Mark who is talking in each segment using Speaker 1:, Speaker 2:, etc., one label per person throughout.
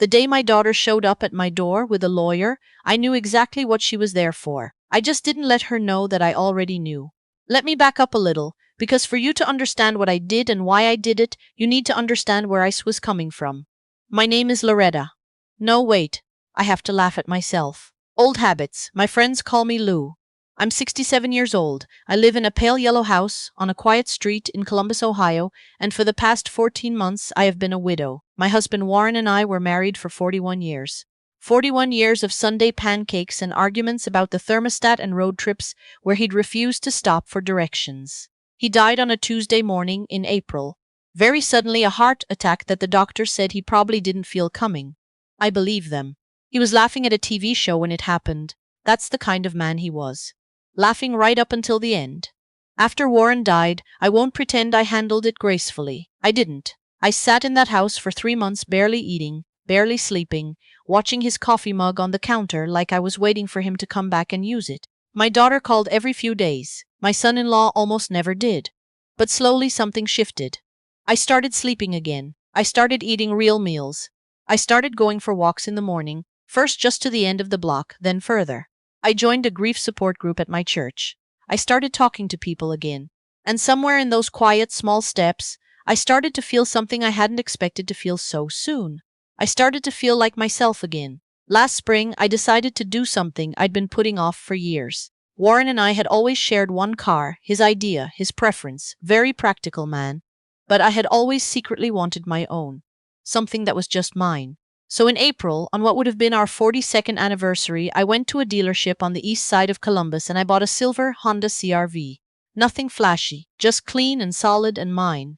Speaker 1: The day my daughter showed up at my door with a lawyer, I knew exactly what she was there for. I just didn't let her know that I already knew. Let me back up a little, because for you to understand what I did and why I did it, you need to understand where I was coming from. My name is Loretta. No, wait. I have to laugh at myself. Old habits. My friends call me Lou. I'm 67 years old. I live in a pale yellow house on a quiet street in Columbus, Ohio, and for the past 14 months I have been a widow. My husband Warren and I were married for 41 years. 41 years of Sunday pancakes and arguments about the thermostat and road trips where he'd refused to stop for directions. He died on a Tuesday morning in April. Very suddenly, a heart attack that the doctor said he probably didn't feel coming. I believe them. He was laughing at a TV show when it happened. That's the kind of man he was. Laughing right up until the end. After Warren died, I won't pretend I handled it gracefully. I didn't. I sat in that house for 3 months barely eating, barely sleeping, watching his coffee mug on the counter like I was waiting for him to come back and use it. My daughter called every few days. My son-in-law almost never did. But slowly something shifted. I started sleeping again. I started eating real meals. I started going for walks in the morning, first just to the end of the block, then further. I joined a grief support group at my church. I started talking to people again. And somewhere in those quiet, small steps, I started to feel something I hadn't expected to feel so soon. I started to feel like myself again. Last spring, I decided to do something I'd been putting off for years. Warren and I had always shared one car, his idea, his preference, very practical man. But I had always secretly wanted my own. Something that was just mine. So in April, on what would have been our 42nd anniversary, I went to a dealership on the east side of Columbus and I bought a silver Honda CR-V. Nothing flashy, just clean and solid and mine.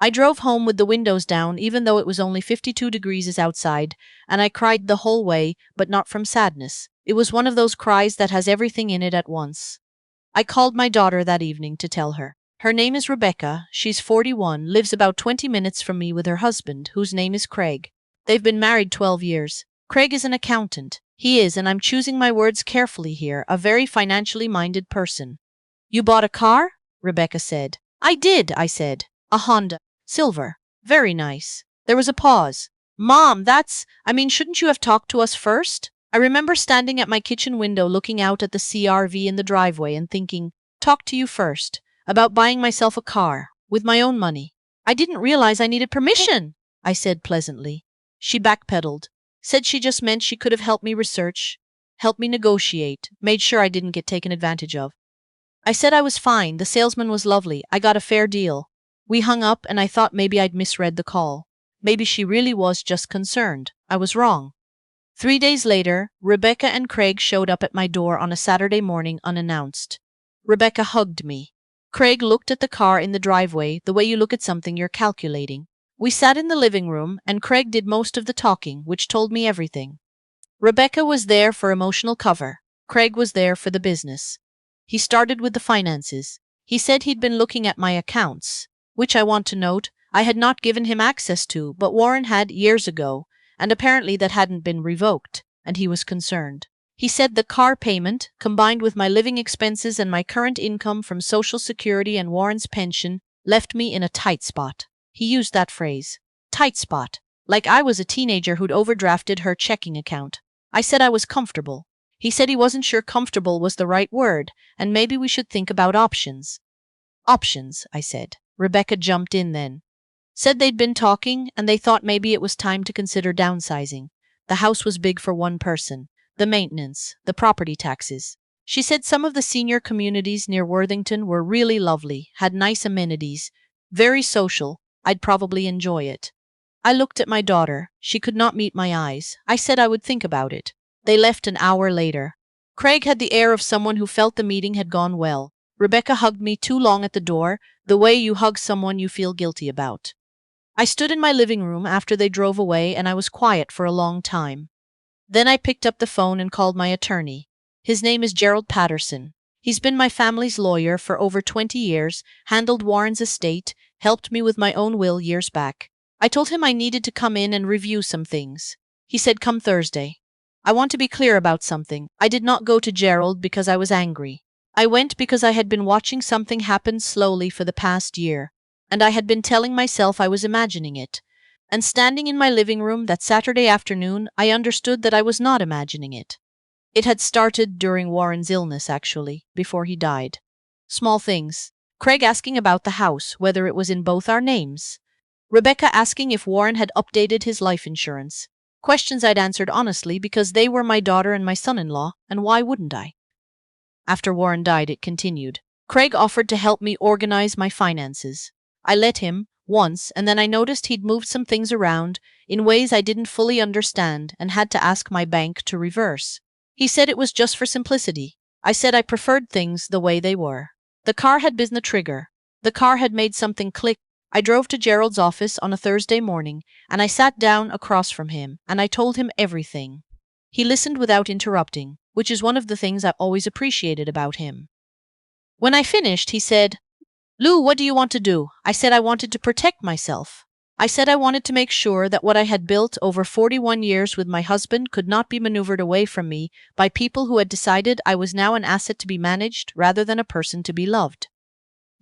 Speaker 1: I drove home with the windows down even though it was only 52 degrees outside, and I cried the whole way, but not from sadness. It was one of those cries that has everything in it at once. I called my daughter that evening to tell her. Her name is Rebecca, she's 41, lives about 20 minutes from me with her husband, whose name is Craig. They've been married 12 years. Craig is an accountant. He is, and I'm choosing my words carefully here, a very financially minded person. You bought a car? Rebecca said. I did, I said. A Honda. Silver. Very nice. There was a pause. Mom, shouldn't you have talked to us first? I remember standing at my kitchen window looking out at the CR-V in the driveway and thinking, talk to you first, about buying myself a car, with my own money. I didn't realize I needed permission, I said pleasantly. She backpedaled, said she just meant she could have helped me research, helped me negotiate, made sure I didn't get taken advantage of. I said I was fine, the salesman was lovely, I got a fair deal. We hung up and I thought maybe I'd misread the call. Maybe she really was just concerned. I was wrong. 3 days later, Rebecca and Craig showed up at my door on a Saturday morning unannounced. Rebecca hugged me. Craig looked at the car in the driveway the way you look at something you're calculating. We sat in the living room, and Craig did most of the talking, which told me everything. Rebecca was there for emotional cover. Craig was there for the business. He started with the finances. He said he'd been looking at my accounts, which I want to note, I had not given him access to, but Warren had years ago, and apparently that hadn't been revoked, and he was concerned. He said the car payment, combined with my living expenses and my current income from Social Security and Warren's pension, left me in a tight spot. He used that phrase, tight spot, like I was a teenager who'd overdrafted her checking account. I said I was comfortable. He said he wasn't sure comfortable was the right word, and maybe we should think about options. Options, I said. Rebecca jumped in then. Said they'd been talking, and they thought maybe it was time to consider downsizing. The house was big for one person. The maintenance, the property taxes. She said some of the senior communities near Worthington were really lovely, had nice amenities, very social. I'd probably enjoy it. I looked at my daughter. She could not meet my eyes. I said I would think about it. They left an hour later. Craig had the air of someone who felt the meeting had gone well. Rebecca hugged me too long at the door, the way you hug someone you feel guilty about. I stood in my living room after they drove away and I was quiet for a long time. Then I picked up the phone and called my attorney. His name is Gerald Patterson. He's been my family's lawyer for over 20 years, handled Warren's estate, helped me with my own will years back. I told him I needed to come in and review some things. He said, come Thursday. I want to be clear about something. I did not go to Gerald because I was angry. I went because I had been watching something happen slowly for the past year, and I had been telling myself I was imagining it. And standing in my living room that Saturday afternoon, I understood that I was not imagining it. It had started during Warren's illness, actually, before he died. Small things. Craig asking about the house, whether it was in both our names. Rebecca asking if Warren had updated his life insurance. Questions I'd answered honestly because they were my daughter and my son-in-law, and why wouldn't I? After Warren died, it continued. Craig offered to help me organize my finances. I let him, once, and then I noticed he'd moved some things around in ways I didn't fully understand and had to ask my bank to reverse. He said it was just for simplicity. I said I preferred things the way they were. The car had been the trigger. The car had made something click. I drove to Gerald's office on a Thursday morning, and I sat down across from him, and I told him everything. He listened without interrupting, which is one of the things I always appreciated about him. When I finished, he said, "Lou, what do you want to do?" I said I wanted to protect myself. I said I wanted to make sure that what I had built over 41 years with my husband could not be maneuvered away from me by people who had decided I was now an asset to be managed rather than a person to be loved.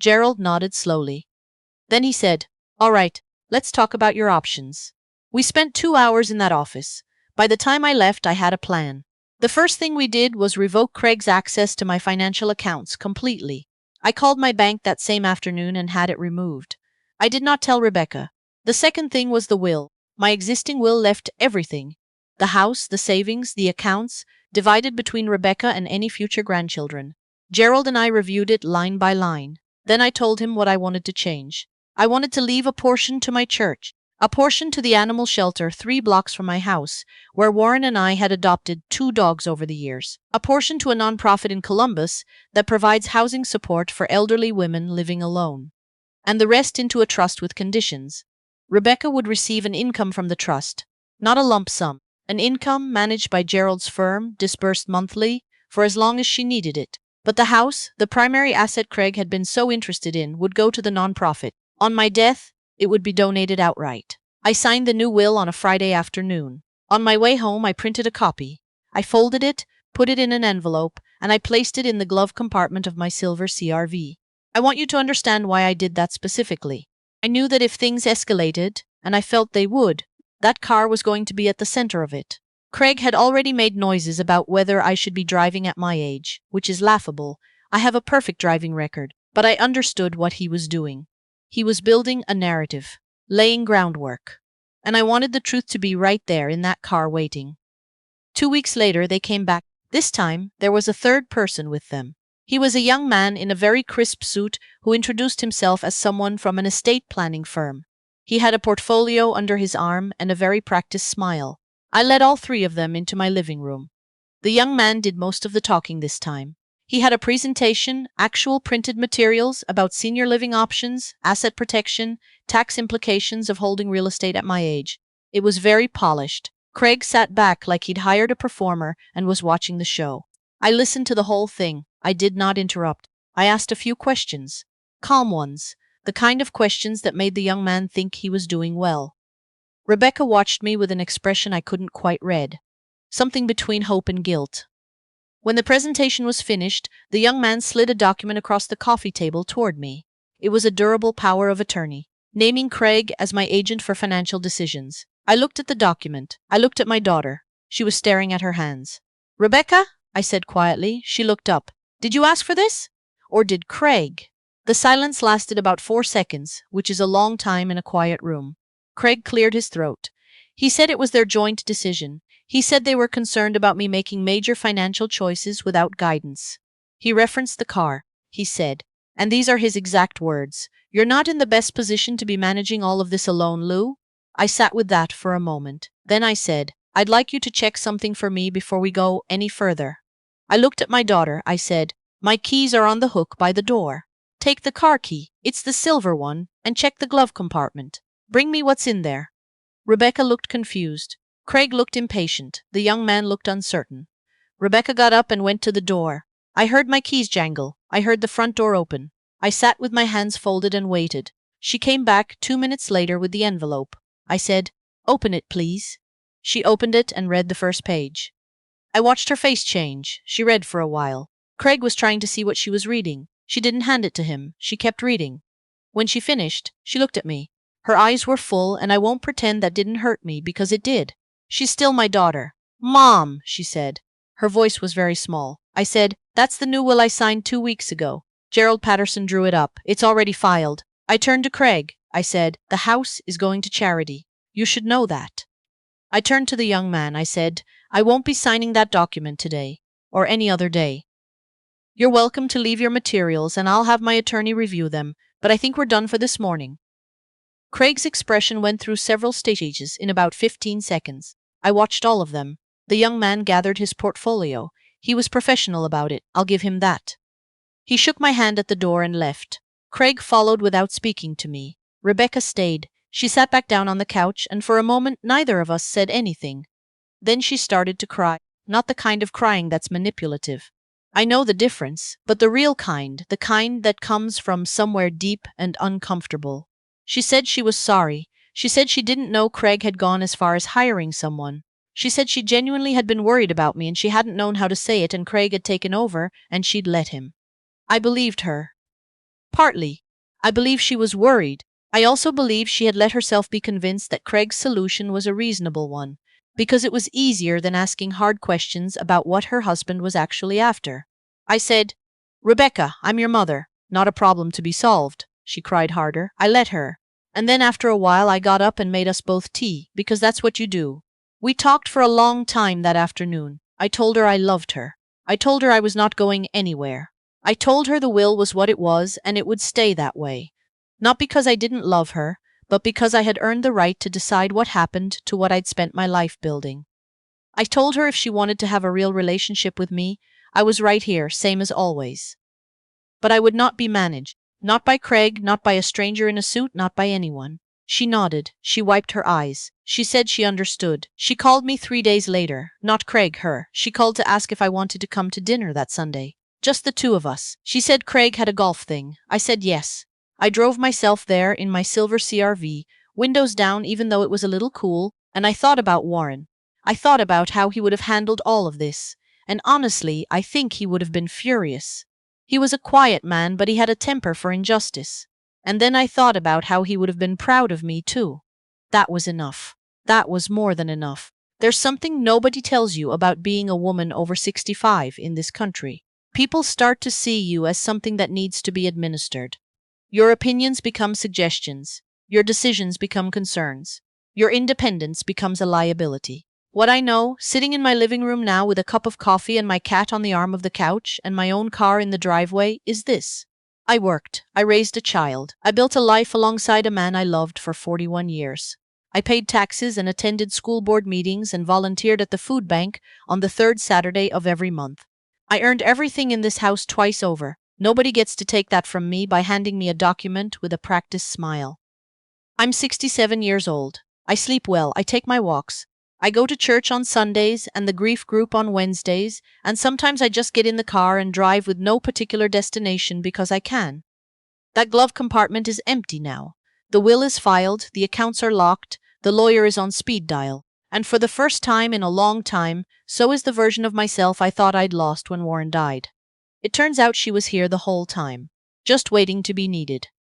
Speaker 1: Gerald nodded slowly. Then he said, "All right, let's talk about your options." We spent 2 hours in that office. By the time I left, I had a plan. The first thing we did was revoke Craig's access to my financial accounts completely. I called my bank that same afternoon and had it removed. I did not tell Rebecca. The second thing was the will. My existing will left everything. The house, the savings, the accounts, divided between Rebecca and any future grandchildren. Gerald and I reviewed it line by line. Then I told him what I wanted to change. I wanted to leave a portion to my church, a portion to the animal shelter 3 blocks from my house, where Warren and I had adopted 2 dogs over the years, a portion to a nonprofit in Columbus that provides housing support for elderly women living alone, and the rest into a trust with conditions. Rebecca would receive an income from the trust, not a lump sum, an income managed by Gerald's firm, disbursed monthly, for as long as she needed it. But the house, the primary asset Craig had been so interested in, would go to the nonprofit. On my death, it would be donated outright. I signed the new will on a Friday afternoon. On my way home, I printed a copy. I folded it, put it in an envelope, and I placed it in the glove compartment of my silver CRV. I want you to understand why I did that specifically. I knew that if things escalated, and I felt they would, that car was going to be at the center of it. Craig had already made noises about whether I should be driving at my age, which is laughable. I have a perfect driving record, but I understood what he was doing. He was building a narrative, laying groundwork. And I wanted the truth to be right there in that car waiting. 2 weeks later, they came back. This time, there was a third person with them. He was a young man in a very crisp suit who introduced himself as someone from an estate planning firm. He had a portfolio under his arm and a very practiced smile. I led all 3 of them into my living room. The young man did most of the talking this time. He had a presentation, actual printed materials about senior living options, asset protection, tax implications of holding real estate at my age. It was very polished. Craig sat back like he'd hired a performer and was watching the show. I listened to the whole thing. I did not interrupt. I asked a few questions. Calm ones. The kind of questions that made the young man think he was doing well. Rebecca watched me with an expression I couldn't quite read. Something between hope and guilt. When the presentation was finished, the young man slid a document across the coffee table toward me. It was a durable power of attorney, naming Craig as my agent for financial decisions. I looked at the document. I looked at my daughter. She was staring at her hands. "Rebecca?" I said quietly. She looked up. "Did you ask for this? Or did Craig?" The silence lasted about 4 seconds, which is a long time in a quiet room. Craig cleared his throat. He said it was their joint decision. He said they were concerned about me making major financial choices without guidance. He referenced the car. He said, and these are his exact words, "You're not in the best position to be managing all of this alone, Lou." I sat with that for a moment. Then I said, "I'd like you to check something for me before we go any further." I looked at my daughter. I said, "My keys are on the hook by the door. Take the car key, it's the silver one, and check the glove compartment. Bring me what's in there." Rebecca looked confused. Craig looked impatient. The young man looked uncertain. Rebecca got up and went to the door. I heard my keys jangle. I heard the front door open. I sat with my hands folded and waited. She came back 2 minutes later with the envelope. I said, "Open it, please." She opened it and read the first page. I watched her face change. She read for a while. Craig was trying to see what she was reading. She didn't hand it to him. She kept reading. When she finished, she looked at me. Her eyes were full, and I won't pretend that didn't hurt me because it did. She's still my daughter. Mom, she said. Her voice was very small. I said, that's the new will I signed 2 weeks ago. Gerald Patterson drew it up. It's already filed. I turned to Craig. I said, the house is going to charity. You should know that. I turned to the young man. I said, I won't be signing that document today, or any other day. You're welcome to leave your materials and I'll have my attorney review them, but I think we're done for this morning. Craig's expression went through several stages in about 15 seconds. I watched all of them. The young man gathered his portfolio. He was professional about it, I'll give him that. He shook my hand at the door and left. Craig followed without speaking to me. Rebecca stayed. She sat back down on the couch, and for a moment neither of us said anything. Then she started to cry. Not the kind of crying that's manipulative. I know the difference, but the real kind, the kind that comes from somewhere deep and uncomfortable. She said she was sorry. She said she didn't know Craig had gone as far as hiring someone. She said she genuinely had been worried about me and she hadn't known how to say it, and Craig had taken over and she'd let him. I believed her. Partly. I believe she was worried. I also believe she had let herself be convinced that Craig's solution was a reasonable one, because it was easier than asking hard questions about what her husband was actually after. I said, Rebecca, I'm your mother. Not a problem to be solved. She cried harder. I let her. And then after a while I got up and made us both tea, because that's what you do. We talked for a long time that afternoon. I told her I loved her. I told her I was not going anywhere. I told her the will was what it was and it would stay that way. Not because I didn't love her, but because I had earned the right to decide what happened to what I'd spent my life building. I told her if she wanted to have a real relationship with me, I was right here, same as always. But I would not be managed. Not by Craig, not by a stranger in a suit, not by anyone. She nodded. She wiped her eyes. She said she understood. She called me 3 days later. Not Craig, her. She called to ask if I wanted to come to dinner that Sunday. Just the two of us. She said Craig had a golf thing. I said yes. I drove myself there in my silver CRV, windows down even though it was a little cool, and I thought about Warren. I thought about how he would have handled all of this. And honestly, I think he would have been furious. He was a quiet man, but he had a temper for injustice. And then I thought about how he would have been proud of me too. That was enough. That was more than enough. There's something nobody tells you about being a woman over 65 in this country. People start to see you as something that needs to be administered. Your opinions become suggestions. Your decisions become concerns. Your independence becomes a liability. What I know, sitting in my living room now with a cup of coffee and my cat on the arm of the couch and my own car in the driveway, is this. I worked. I raised a child. I built a life alongside a man I loved for 41 years. I paid taxes and attended school board meetings and volunteered at the food bank on the third Saturday of every month. I earned everything in this house twice over. Nobody gets to take that from me by handing me a document with a practiced smile. I'm 67 years old. I sleep well. I take my walks. I go to church on Sundays and the grief group on Wednesdays, and sometimes I just get in the car and drive with no particular destination because I can. That glove compartment is empty now. The will is filed, the accounts are locked, the lawyer is on speed dial. And for the first time in a long time, so is the version of myself I thought I'd lost when Warren died. It turns out she was here the whole time, just waiting to be needed.